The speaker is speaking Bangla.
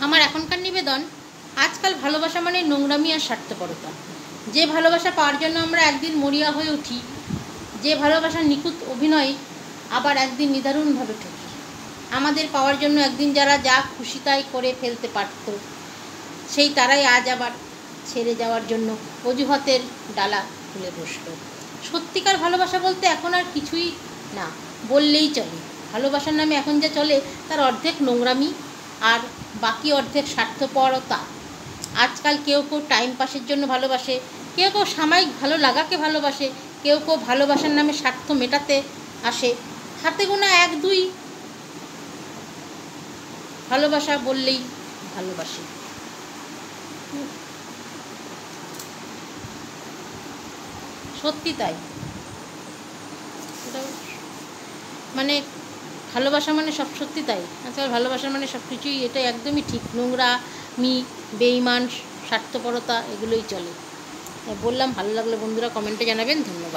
আমার এখনকার নিবেদন, আজকাল ভালোবাসা মানে নোংরামি আর স্বার্থপরতা। যে ভালোবাসা পাওয়ার জন্য আমরা একদিন মরিয়া হয়ে উঠি, যে ভালোবাসার নিখুঁত অভিনয় আবার একদিন নিদারুণভাবে ঠকি। আমাদের পাওয়ার জন্য একদিন যারা যা খুশি তাই করে ফেলতে পারত, সেই তারাই আজ আবার ছেড়ে যাওয়ার জন্য অজুহাতের ডালা খুলে বসল। সত্যিকার ভালোবাসা বলতে এখন আর কিছুই না বললেই চলে। ভালোবাসার নামে এখন যা চলে তার অর্ধেক নোংরামি আর বাকি অর্ধেক স্বার্থপরতা। আজকাল কেউ কেউ টাইম পাসের জন্য ভালোবাসে, কেউ কেউ সাময়িক ভালো লাগাকে ভালোবাসে, কেউ কেউ ভালোবাসার নামে স্বার্থ মেটাতে আসে। হাতে গোনা এক দুই ভালোবাসা বললেই ভালোবাসে। সত্যি তাই, মানে ভালোবাসা মানে সব সত্যি তাই। আজকাল ভালোবাসা মানে সব কিছুই, এটা একদমই ঠিক। নোংরামি, বেঈমান, স্বার্থপরতা এগুলোই চলে। বললাম, ভালো লাগলে বন্ধুরা কমেন্টে জানাবেন। ধন্যবাদ।